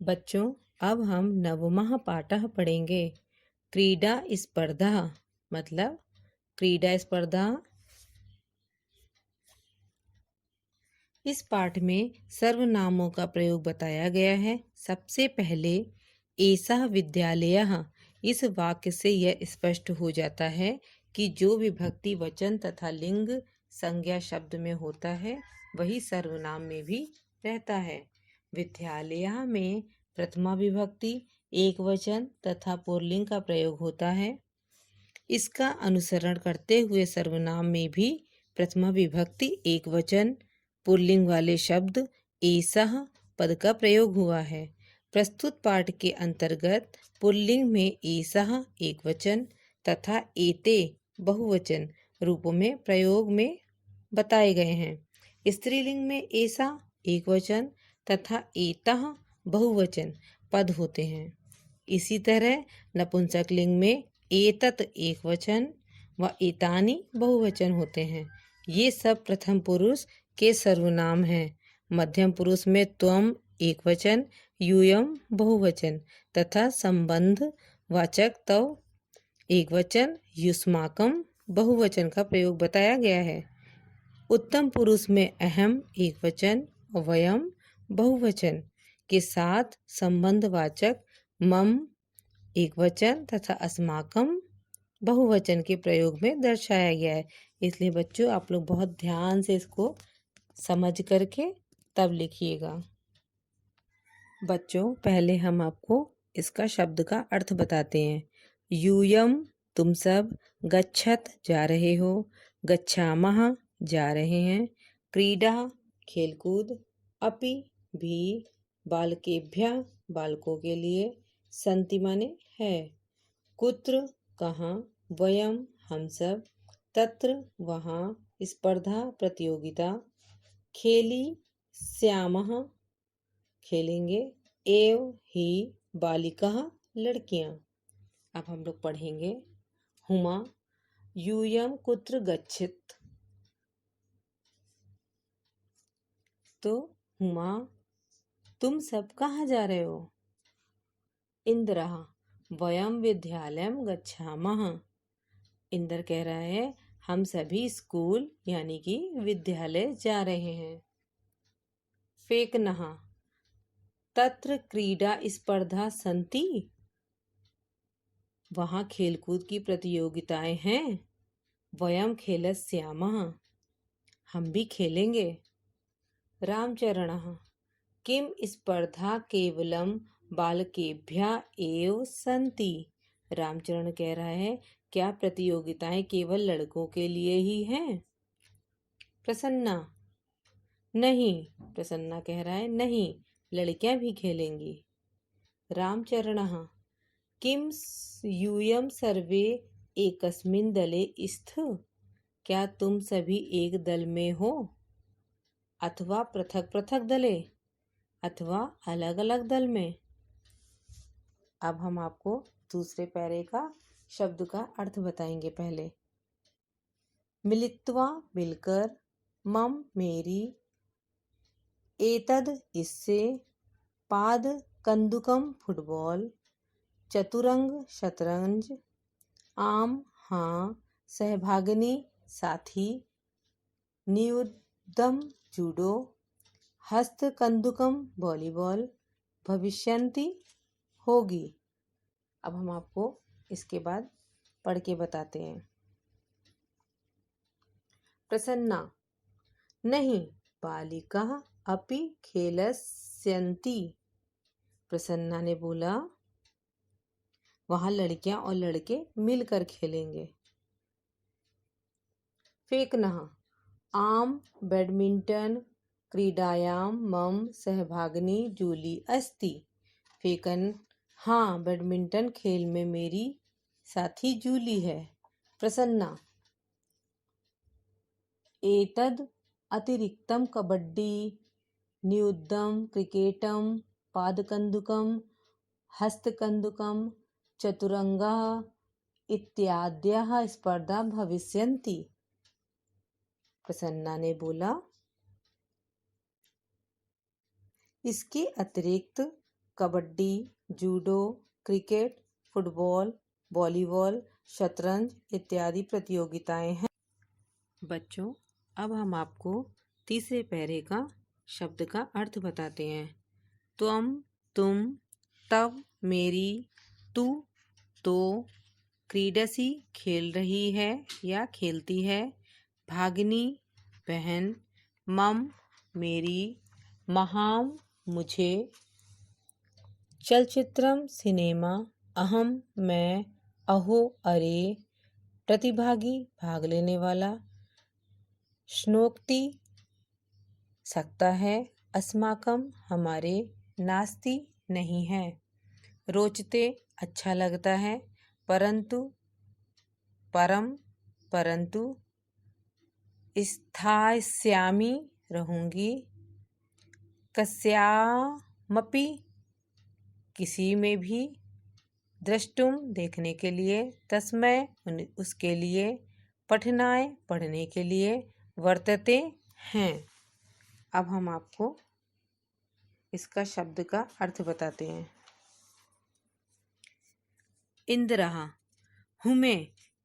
बच्चों, अब हम नवमः पाठः पढ़ेंगे। क्रीडा स्पर्धा मतलब क्रीडा स्पर्धा। इस पाठ में सर्वनामों का प्रयोग बताया गया है। सबसे पहले एषः विद्यालयः, इस वाक्य से यह स्पष्ट हो जाता है कि जो विभक्ति वचन तथा लिंग संज्ञा शब्द में होता है वही सर्वनाम में भी रहता है। विद्यालय में प्रथमा विभक्ति एक वचन तथा पुल्लिंग का प्रयोग होता है। इसका अनुसरण करते हुए सर्वनाम में भी प्रथमा विभक्ति एक वचन पुल्लिंग वाले शब्द एषः पद का प्रयोग हुआ है। प्रस्तुत पाठ के अंतर्गत पुल्लिंग में एषः एक वचन तथा एते बहुवचन रूपों में प्रयोग में बताए गए हैं। स्त्रीलिंग में एषा एक वचन तथा एतः बहुवचन पद होते हैं। इसी तरह नपुंसक लिंग में एतत् एक वचन व एतानि बहुवचन होते हैं। ये सब प्रथम पुरुष के सर्वनाम हैं। मध्यम पुरुष में त्वम एक वचन, यूयम बहुवचन तथा संबंध वाचक तव एक वचन, युष्माकम बहुवचन का प्रयोग बताया गया है। उत्तम पुरुष में अहम एक वचन, वयम बहुवचन के साथ संबंधवाचक मम एक वचन तथा अस्माकम बहुवचन के प्रयोग में दर्शाया गया है। इसलिए बच्चों आप लोग बहुत ध्यान से इसको समझ करके तब लिखिएगा। बच्चों पहले हम आपको इसका शब्द का अर्थ बताते हैं। यूयम तुम सब, गच्छत जा रहे हो, गच्छामः जा रहे हैं, क्रीडा खेलकूद, अपि भी, बालकेभ्यः बालकों के लिए, सन्ति माने है, कुत्र कहाँ, वयम हम सब, तत्र वहाँ, स्पर्धा प्रतियोगिता, खेली श्यामः खेलेंगे, एव ही बालिकाः लड़कियां। अब हम लोग पढ़ेंगे। हुमा यूयम कुत्र गच्छित, तो हुमा तुम सब कहाँ जा रहे हो। इंद्रः वयम विद्यालयम गच्छामः, इंद्र कह रहा है हम सभी स्कूल यानी कि विद्यालय जा रहे हैं। फेकनः तत्र क्रीडा स्पर्धा सन्ति, वहाँ खेलकूद की प्रतियोगिताएं हैं। वयम खेलस्यामः, हम भी खेलेंगे। रामचरणः किम स्पर्धा केवलम बालकेभ्यः एव सन्ति, रामचरण कह रहा है क्या प्रतियोगिताएं केवल लड़कों के लिए ही हैं। प्रसन्ना नहीं, प्रसन्ना कह रहा है नहीं, लड़कियां भी खेलेंगी। रामचरणः किम यूयम सर्वे एकस्मिन् दले स्थ, क्या तुम सभी एक दल में हो, अथवा पृथक पृथक दले, अथवा अलग अलग दल में। अब हम आपको दूसरे पैरे का शब्द का अर्थ बताएंगे। पहले मिलित्वा मिलकर, मम मेरी, एतद इससे, पाद कंदुकम फुटबॉल, चतुरंग शतरंज, आम हाँ, सहभागिनी साथी, नियुद्धम जूडो, हस्त कंदुकम वॉलीबॉल, भविष्यंति होगी। अब हम आपको इसके बाद पढ़ के बताते हैं। प्रसन्ना नहीं, बालिकाः अपि खेलस्यन्ति, प्रसन्ना ने बोला वहां लड़कियां और लड़के मिलकर खेलेंगे। फेकनः आम बैडमिंटन क्रीडायां मम सहभागिनी जूली अस्ति, फेकन हाँ, बैडमिंटन खेल में मेरी साथी जूली है। प्रसन्ना एतद् अतिरिक्तं कबड्डी, नियुद्धं क्रिकेटं, पादकन्दुकं, हस्तकन्दुकं, चतुरंगा इत्याद्याः स्पर्धा भविष्यन्ति, प्रसन्ना ने बोला इसके अतिरिक्त kabaddi, judo, cricket, football, volleyball, शतरंज इत्यादि प्रतियोगिताएं हैं। बच्चों, अब हम आपको तीसरे पैरे का शब्द का अर्थ बताते हैं। त्वम, तुम, तव, मेरी, तू, तो, क्रीडसी खेल रही है या खेलती है, भागिनी बहन, मम मेरी, महाम मुझे, चलचित्रम सिनेमा, अहम मैं, अहो अरे, प्रतिभागी भाग लेने वाला, श्नोक्ति सकता है, अस्माकम हमारे, नास्ति नहीं है, रोचते अच्छा लगता है, परंतु परम परंतु, स्थास्यामि रहूंगी, कस्यामपि किसी में भी, द्रष्टुम देखने के लिए, तस्मै उसके लिए, पठनाय पढ़ने के लिए, वर्तते हैं। अब हम आपको इसका शब्द का अर्थ बताते हैं। इंद्रः हुमे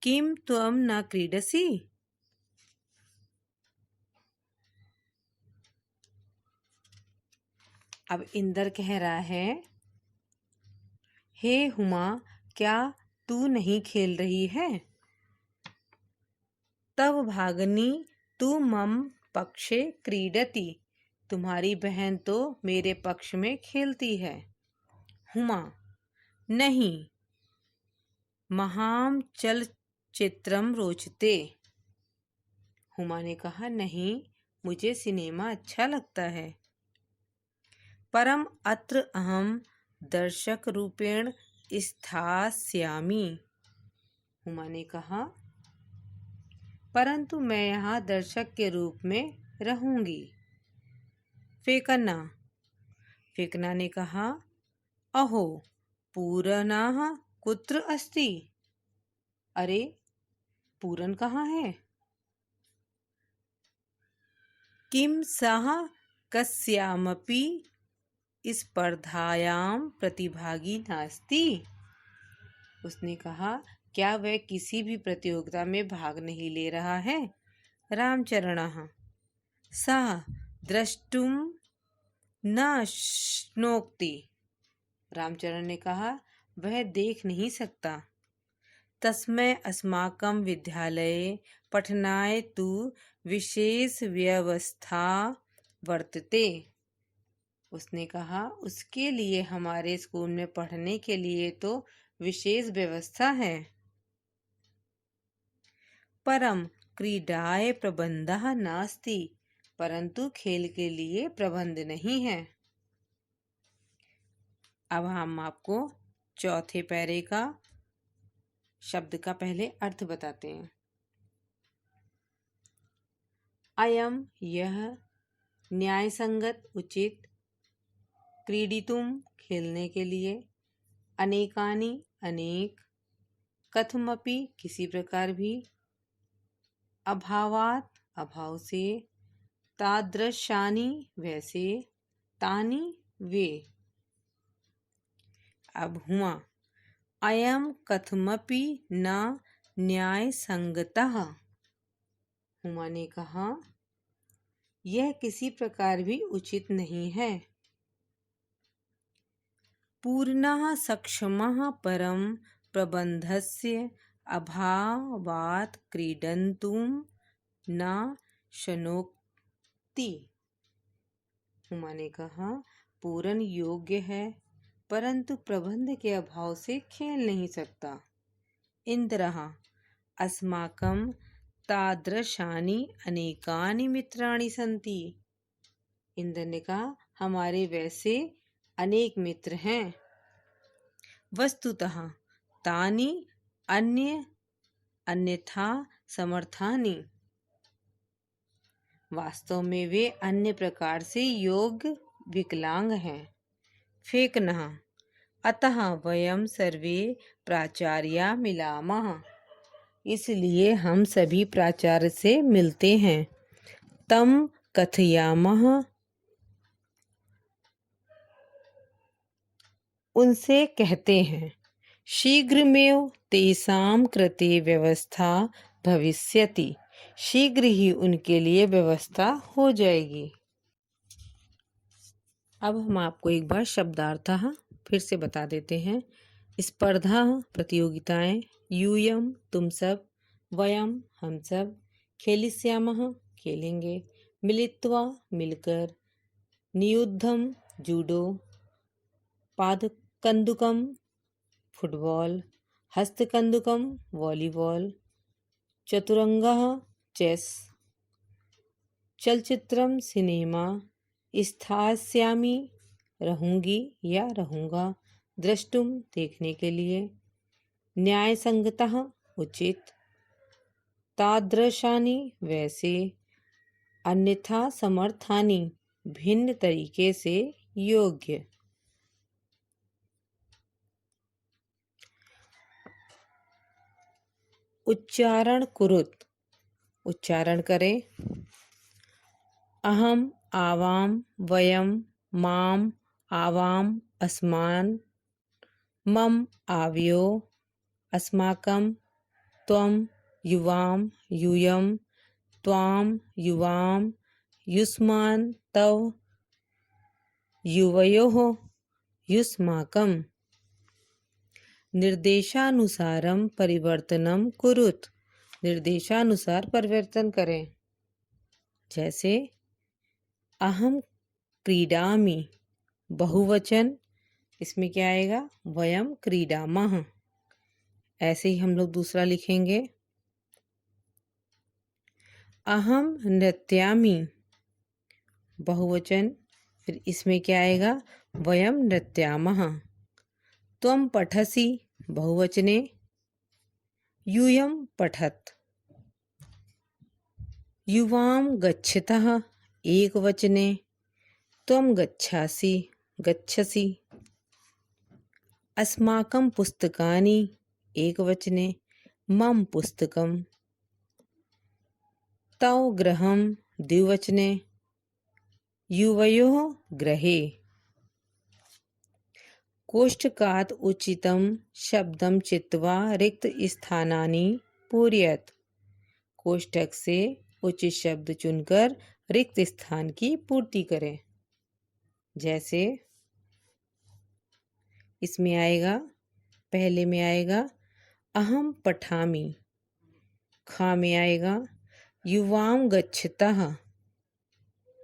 किम त्वम न क्रीडसि। अब इंद्र कह रहा है, हे हुमा क्या तू नहीं खेल रही है। तब भागनी तू मम पक्षे क्रीडति, तुम्हारी बहन तो मेरे पक्ष में खेलती है। हुमा नहीं, महाम चलचित्रम रोचते, हुमा ने कहा नहीं, मुझे सिनेमा अच्छा लगता है। परम अत्र अहम दर्शक रूपेण स्थास्यामि, हुमा ने कहा परंतु मैं यहाँ दर्शक के रूप में रहूंगी। फेकना, फेकना ने कहा अहो पूरनः कुत्र अस्ति, अरे पूरन कहाँ है। किम सः कस्यामपि स्पर्धायां प्रतिभागी नास्ति, उसने कहा क्या वह किसी भी प्रतियोगिता में भाग नहीं ले रहा है। रामचरणः सः द्रष्टुम न शक्नोति, रामचरण ने कहा वह देख नहीं सकता। तस्मै अस्माकं विद्यालये पठनाय तु विशेष व्यवस्था वर्तते, उसने कहा उसके लिए हमारे स्कूल में पढ़ने के लिए तो विशेष व्यवस्था है। परम क्रीडाय प्रबंधः नास्ति, परंतु खेल के लिए प्रबंध नहीं है। अब हम आपको चौथे पैरे का शब्द का पहले अर्थ बताते हैं। अयम यह, न्याय संगत उचित, क्रीडितुम खेलने के लिए, अनेकानि अनेक, कथमपि किसी प्रकार भी, अभावात अभाव से, तादृशानि वैसे, तानि वे। अब हुआ अयम कथमपि न न्याय संगतः, हुमा ने कहा यह किसी प्रकार भी उचित नहीं है। पूर्णः सक्षमः परम प्रबंधस्य अभावात् क्रीडन्तुं न शक्नोति, हुमा ने कहा पूर्ण योग्य है परंतु प्रबंध के अभाव से खेल नहीं सकता। इंद्रः अस्माकं तादृशानि अनेकानि मित्राणि सन्ति, इंद्र ने कहा हमारे वैसे अनेक मित्र हैं। वस्तुतः तानि अन्यथा समर्थानि, वास्तव में वे अन्य प्रकार से योग्य विकलांग हैं। फेकनः अतः वयं सर्वे प्राचार्या मिलामः, इसलिए हम सभी प्राचार्य से मिलते हैं। तम कथयामः उनसे कहते हैं शीघ्रमेव तेषां कृते व्यवस्था भविष्यति, शीघ्र ही उनके लिए व्यवस्था हो जाएगी। अब हम आपको एक बार शब्दार्थ फिर से बता देते हैं। स्पर्धा प्रतियोगिताएं, यूयम तुम सब, वयम हम सब, खेलिष्यामः खेलेंगे, मिलित्वा मिलकर, नियुद्धम जूडो, पादकंदुकम फुटबॉल, हस्तकंदुकम वॉलीबॉल, चतुरंगः चेस, चलचित्रम सिनेमा, स्थास्यामि रहूंगी या रहूंगा, द्रष्टुम देखने के लिए, न्यायसंगतः उचित, तादृशानि वैसे, अन्यथा समर्थानि भिन्न तरीके से योग्य। उच्चारण कुरुत, उच्चारण करें। अहम, आवाम, वयम, माम, आवाम, अस्मान, मम, आवयो, अस्माकं, त्वं, युवाम, यूयम, त्वाम, युवाम, युष्मान्, तव, युवयोः, युष्माकम्। निर्देशानुसारम परिवर्तनम कुरुत, निर्देशानुसार परिवर्तन करें। जैसे अहम क्रीडामि, बहुवचन, इसमें क्या आएगा, वयम क्रीडामः। ऐसे ही हम लोग दूसरा लिखेंगे, अहम नृत्यामि, बहुवचन, फिर इसमें क्या आएगा, वयम नृत्यामः। त्वं पठसि, बहुवचने, यूयं पठत्। युवां गच्छतः, एकवचने, त्वं गच्छासि, गच्छसि। अस्माकं पुस्तकानि, एकवचने, मम पुस्तकं। तव गृहं, द्विवचने, युवयोः गृहे। कोष्ठकात् उचितं शब्दं चित्वा रिक्त स्थानानि पूरयत्, कोष्ठक से उचित शब्द चुनकर रिक्त स्थान की पूर्ति करें। जैसे इसमें आएगा, पहले में आएगा अहम पठामि, खा में आएगा युवां गच्छतः,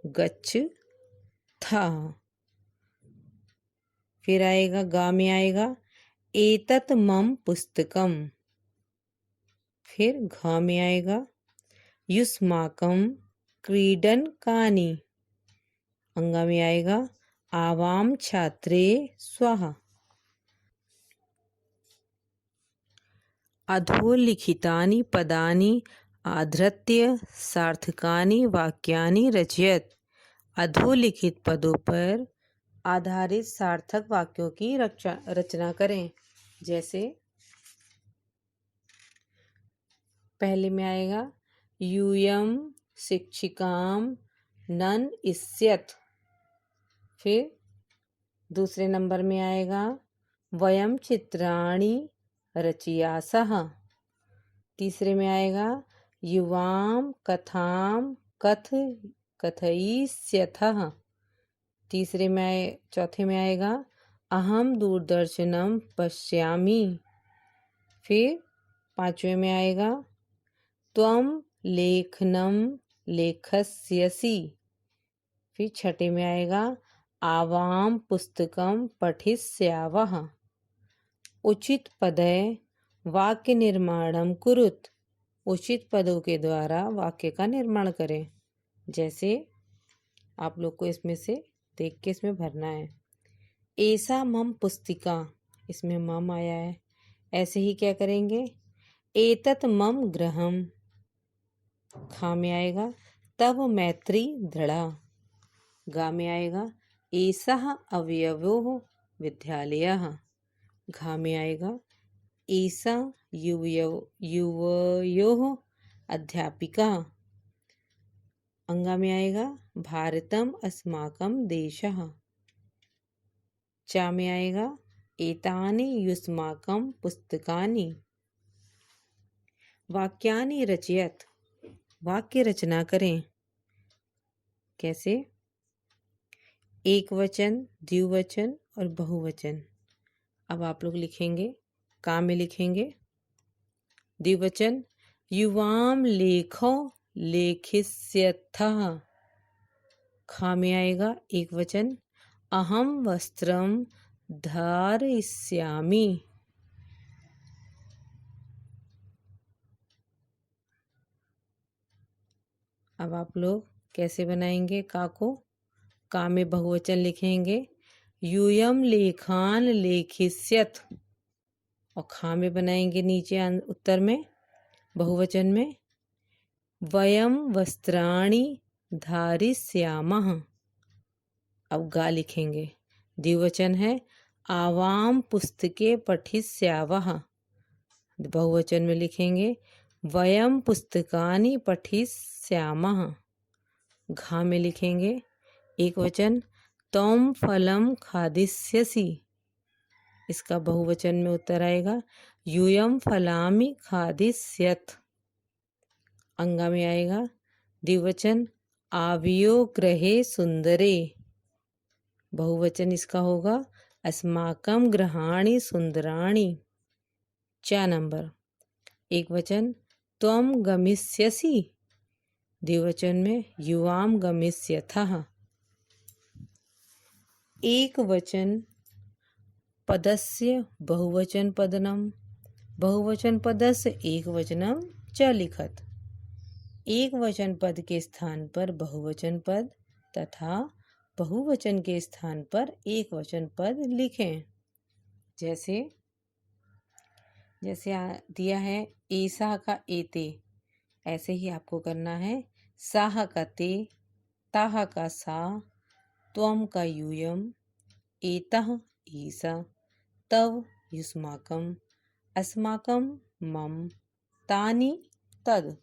गच्छथः। फिर आएगा गा में आएगा एतत् मम पुस्तकम। फिर घ में आएगा युष्माकं क्रीडनकानि। अंगा में आएगा आवाम छात्रे स्वः। अधोलिखितानि पदानि आधृत्य सार्थकानि वाक्यानि रचयत्, अधोलिखित पदों पर आधारित सार्थक वाक्यों की रचना करें। जैसे पहले में आएगा यूयं शिक्षिकां नन इष्यत्। फिर दूसरे नंबर में आएगा वयम चित्राणि रचयासः। तीसरे में आएगा युवां कथां कथयिष्यथः। चौथे में आएगा अहम दूरदर्शनम पश्यामि। फिर पांचवें में आएगा त्वं लेखनम लेखस्यसि। फिर छठे में आएगा आवाम पुस्तकम पठिष्यावः। उचित पदय वाक्य निर्माणम कुरुत, उचित पदों के द्वारा वाक्य का निर्माण करें। जैसे आप लोग को इसमें से देख के इसमें भरना है। ऐसा मम पुस्तिका, इसमें मम आया है। ऐसे ही क्या करेंगे, एतत् मम गृहम, खा में आएगा तब मैत्री दृढ़ा। गा में आएगा एषः अवयवो विद्यालयः। घा में आएगा एषा युवयोः अध्यापिका। अंगा में आएगा भारतम अस्माकं देशः। चा में आएगा एतानि युष्माकं पुस्तकानि। वाक्यानि रचयत, वाक्य रचना करें। कैसे? एक वचन, द्विवचन और बहुवचन। अब आप लोग लिखेंगे, का में लिखेंगे। द्विवचन, युवाम लेखो लेखिष्यथः। खा में आएगा एक वचन, अहम वस्त्रम धारयिष्यामि। अब आप लोग कैसे बनाएंगे का को? का में बहुवचन लिखेंगे, यूयम लेखान लेखिष्यथ। और खा में बनाएंगे नीचे उत्तर में बहुवचन में, वयम वस्त्राणि धारिष्यामः। अब गा लिखेंगे, द्विवचन है, आवाम पुस्तके पठिष्यावः। बहुवचन में लिखेंगे, वयम पुस्तकानि पठिष्यामः। घा में लिखेंगे एक वचन, त्वं फलं खादिष्यसि। इसका बहुवचन में उत्तर आएगा, यूयम फलामि खादिष्यथ। अंगा में आएगा द्विवचन, आवियो गृहे सुंदरे। बहुवचन इसका होगा, अस्माकं गृहाणि सुंदराणि। 4 नंबर, एक वचन, त्वं गमिष्यसि। द्विवचन में, युवाम गमिष्यथः। एक वचन पदस्य बहुवचन पदनम, बहुवचन पदस्य एक वचनम च लिखत। एक वचन पद के स्थान पर बहुवचन पद तथा बहुवचन के स्थान पर एक वचन पद लिखें। जैसे दिया है ऐसा का एते, ऐसे ही आपको करना है। साह का ते, ताह का सा, त्वम का यूयम, एतः ईसा, तव युष्माकं, अस्माकं मम, तानि तद।